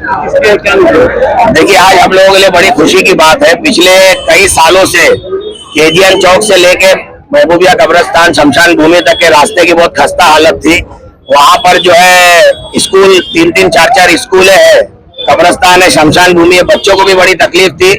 देखिए, आज हम लोगों के लिए बड़ी खुशी की बात है। पिछले कई सालों से केजीएन चौक से लेके महबूबिया कब्रिस्तान शमशान भूमि तक के रास्ते की बहुत खस्ता हालत थी। वहां पर जो है स्कूल 3-3, 4-4 स्कूल है, कब्रिस्तान है, शमशान भूमि है, बच्चों को भी बड़ी तकलीफ थी।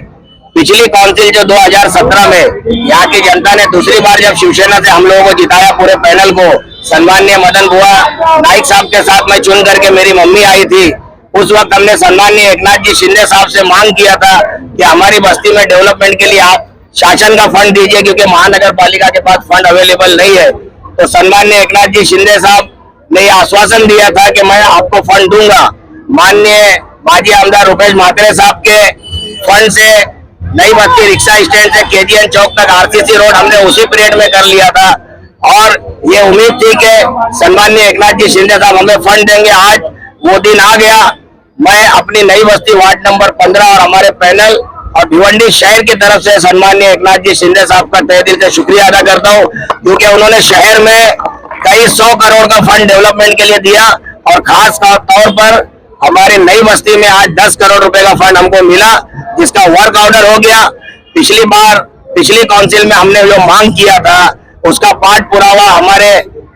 पिछली काउंसिल जो 2017 में यहाँ की जनता ने दूसरी बार जब शिवसेना से हम लोगों को जिताया, पूरे पैनल को, सम्माननीय मदन बुआ नाइक साहब के साथ मैं चुन करके मेरी मम्मी आई थी। उस वक्त हमने सम्माननीय एकनाथ जी शिंदे साहब से मांग किया था कि हमारी बस्ती में डेवलपमेंट के लिए आप शासन का फंड दीजिए, क्योंकि महानगर पालिका के पास फंड अवेलेबल नहीं है। तो सम्माननीय एकनाथ जी शिंदे साहब ने यह आश्वासन दिया था कि मैं आपको फंड दूंगा। माननीय माजी आमदार रुपेश म्हात्रे साहब के फंड से नई बस्ती रिक्शा स्टैंड से केजीएन चौक तक आरसीसी रोड हमने उसी पीरियड में कर लिया था, और ये उम्मीद थी कि सम्माननीय एकनाथ जी शिंदे साहब हमें फंड देंगे। आज वो दिन आ गया। मैं अपनी नई बस्ती वार्ड नंबर 15 और हमारे पैनल और भिवंडी शहर की तरफ से सम्माननीय एकनाथ जी शिंदे साहब का तहे दिल से शुक्रिया अदा करता हूँ, क्योंकि उन्होंने शहर में कई 100 करोड़ का फंड डेवलपमेंट के लिए दिया, और खास तौर पर हमारी नई बस्ती में आज 10 करोड़ रुपए का फंड हमको मिला, जिसका वर्क ऑर्डर हो गया। पिछली काउंसिल में हमने जो मांग किया था उसका पाठ पुरावा हमारे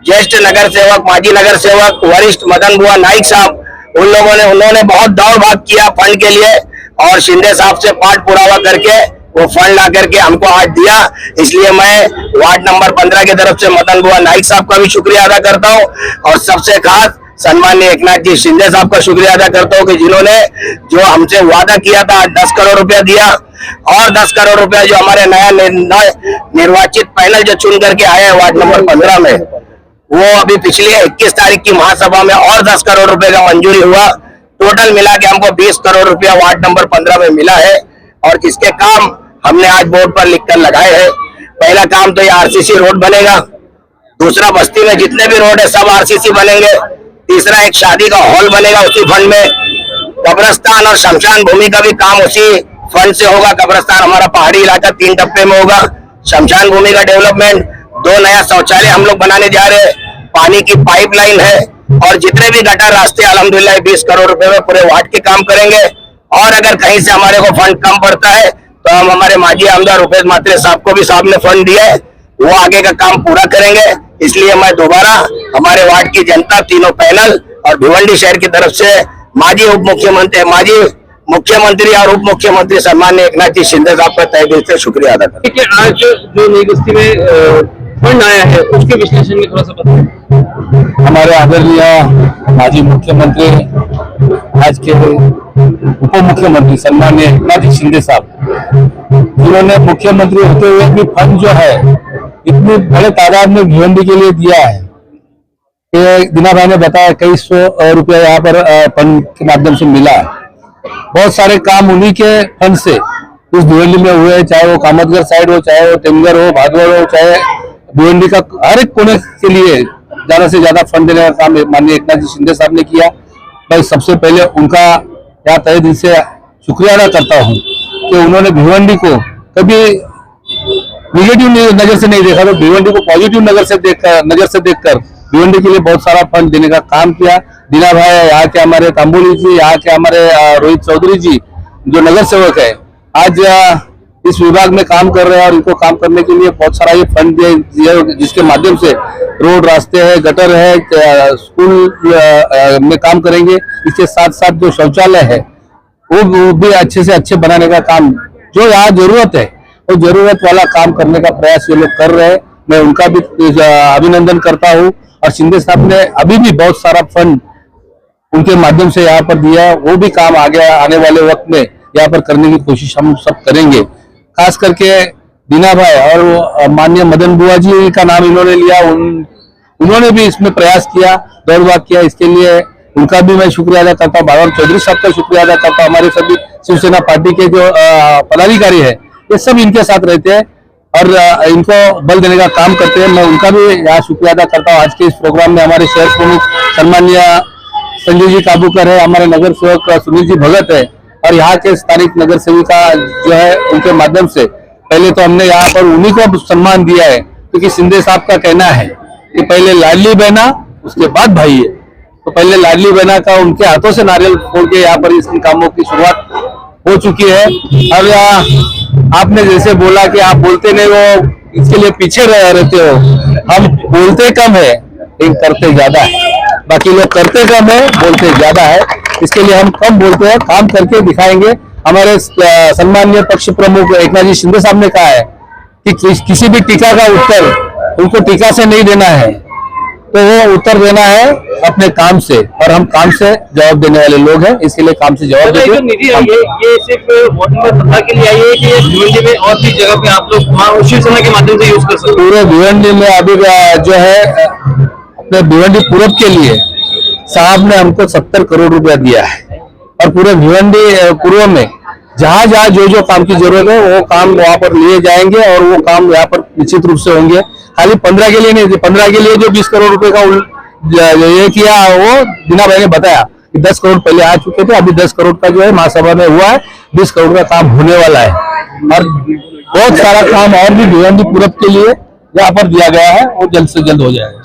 ज्येष्ठ नगर सेवक, माजी नगर सेवक, वरिष्ठ मदन बुआ नाइक साहब, उन्होंने बहुत दौड़ भाग किया फंड के लिए, और शिंदे साहब से पाठ पुरावा करके वो फंड ला करके हमको आज दिया। इसलिए मैं वार्ड नंबर 15 की तरफ से मदन बुआ नाइक साहब का भी शुक्रिया अदा करता हूँ, और सबसे खास सम्माननीय एकनाथ जी शिंदे साहब का शुक्रिया अदा करता हूँ कि जिन्होंने जो हमसे वादा किया था 10 करोड़ रुपया दिया, और 10 करोड़ रुपया जो हमारे नया निर्वाचित पैनल जो चुन करके आए हैं वार्ड नंबर 15 में, वो अभी पिछली 21 तारीख की महासभा में और 10 करोड़ रुपए का मंजूरी हुआ। टोटल मिला के हमको 20 करोड़ रुपया वार्ड नंबर 15 में मिला है, और जिसके काम हमने आज बोर्ड पर लिखकर लगाए हैं। पहला काम तो ये आरसीसी रोड बनेगा, दूसरा बस्ती में जितने भी रोड है सब आरसीसी बनेंगे, तीसरा एक शादी का हॉल बनेगा उसी फंड में, कब्रिस्तान और शमशान भूमि का भी काम उसी फंड से होगा। कब्रिस्तान हमारा पहाड़ी इलाका 3 टप्पे में होगा, शमशान भूमि का डेवलपमेंट, 2 नया शौचालय हम लोग बनाने जा रहे हैं, पानी की पाइपलाइन है, और जितने भी गटर रास्ते अल्हम्दुलिल्लाह 20 करोड़ रुपए में पूरे वार्ड के काम करेंगे। और अगर कहीं से हमारे को फंड कम पड़ता है तो हम हमारे माजी आमदार रुपेश म्हात्रे साहब को भी साहब ने फंड दिया है, वो आगे का काम पूरा करेंगे। इसलिए मैं दोबारा हमारे वार्ड की जनता, तीनों पैनल और भिवंडी शहर की तरफ से माजी मुख्यमंत्री और उप मुख्यमंत्री सम्माननीय एकनाथ जी शिंदे साहब का तहे दिल से शुक्रिया अदा करता हूं। आज जो नई बस्ती में फंड आया है उसके विश्लेषण में थोड़ा सा बताएं। हमारे आदरणीय माजी मुख्यमंत्री, आज के उप मुख्यमंत्री सम्माननीय एकनाथ जी शिंदे साहब, जिन्होंने मुख्यमंत्री होते हुए भी फंड जो है इतनी बड़े तादाद में भिवंडी के लिए दिया है कि दीना भाई ने बताया कई 100 रुपया यहाँ पर फंड के माध्यम से मिला है। बहुत सारे काम उन्हीं के फंड से इस भिवंडी में हुए, चाहे वो कामतगर साइड हो, चाहे वो टेमगर हो, भादवड़ हो, चाहे भिवंडी का हर एक कोने के लिए ज्यादा से ज्यादा फंड देने का काम माननीय एकनाथ जी शिंदे साहब ने किया। मैं सबसे पहले उनका यहाँ तहे दिल से शुक्रिया अदा करता हूँ कि उन्होंने भिवंडी को कभी निगेटिव नजर से नहीं देखा, तो भिवंडी को पॉजिटिव नजर से देखकर भिवंडी के लिए बहुत सारा फंड देने का काम किया। दीना भाई, यहाँ के हमारे तांबोली जी, यहाँ के हमारे रोहित चौधरी जी जो नगर सेवक है, आज इस विभाग में काम कर रहे हैं, और इनको काम करने के लिए बहुत सारा ये फंड दिया, जिसके माध्यम से रोड, रास्ते है, गटर है, स्कूल में काम करेंगे। इसके साथ साथ जो शौचालय है वो भी अच्छे से अच्छे बनाने का काम, जो यहाँ जरूरत है वो जरूरत वाला काम करने का प्रयास ये लोग कर रहे हैं। मैं उनका भी अभिनंदन करता हूँ, और शिंदे साहब ने अभी भी बहुत सारा फंड उनके माध्यम से यहाँ पर दिया है, वो भी काम आने वाले वक्त में यहाँ पर करने की कोशिश हम सब करेंगे। खास करके दीना भाई और माननीय मदन बुआ जी का नाम इन्होंने लिया, उन्होंने भी इसमें प्रयास किया, दौड़ भाग किया, इसके लिए उनका भी मैं शुक्रिया अदा करता हूँ। बाबर चौधरी साहब का शुक्रिया अदा करता हूँ। हमारे सभी शिवसेना पार्टी के जो पदाधिकारी है ये सब इनके साथ रहते हैं और इनको बल देने का काम करते हैं। मैं उनका भी यहाँ शुक्रिया अदा करता हूँ। आज के इस प्रोग्राम में हमारे शहर प्रमुख सम्माननीय संजय जी काबूकर है, हमारे नगर सेवक सुनील जी भगत है, और यहाँ के स्थानिक नगर सेविका जो है उनके माध्यम से पहले तो हमने यहाँ पर उन्हीं को सम्मान दिया है, क्योंकि शिंदे साहब का कहना है कि पहले लाडली बहना उसके बाद भाई है। तो पहले लाडली बहना का उनके हाथों से नारियल फोड़ के यहाँ पर इन कामों की शुरुआत हो चुकी है। और आपने जैसे बोला कि आप बोलते नहीं वो इसके लिए पीछे रहते हो, हम बोलते कम है लेकिन करते ज्यादा है। बाकी लोग करते कम है, बोलते ज्यादा है, इसके लिए हम कम बोलते हैं, काम करके दिखाएंगे। हमारे सम्माननीय पक्ष प्रमुख एकनाथ जी शिंदे साहब ने कहा है कि किसी भी टीका का उत्तर उनको टीका से नहीं देना है, तो वो उत्तर देना है अपने काम से, और हम काम से जवाब देने वाले लोग हैं, इसके लिए काम से जवाब तो जो निधि आई है ये सिर्फ वोट नंबर 15 के लिए आई है कि ये भिवंडी में और भी जगह पे आप लोग वहाँ शिवसेना के माध्यम से यूज कर सकते पूरे भिवंडी में अभी जो है अपने भिवंडी पूरब के लिए साहब ने हमको 70 करोड़ रुपया दिया है, और पूरे भिवंडी पूर्व में जहाँ जहाँ जो जो काम की जरूरत है वो काम वहाँ पर लिए जाएंगे, और वो काम यहाँ पर निश्चित रूप से होंगे। खाली 15 के लिए नहीं, 15 के लिए जो 20 करोड़ रुपए का ये किया वो बिना भाई ने बताया कि 10 करोड़ पहले आ चुके थे, अभी 10 करोड़ का जो है महासभा में हुआ है, 20 करोड़ का काम होने वाला है, और बहुत सारा काम और भी भिवंडी पूरब के लिए यहाँ पर दिया गया है, वो जल्द से जल्द हो जाएगा।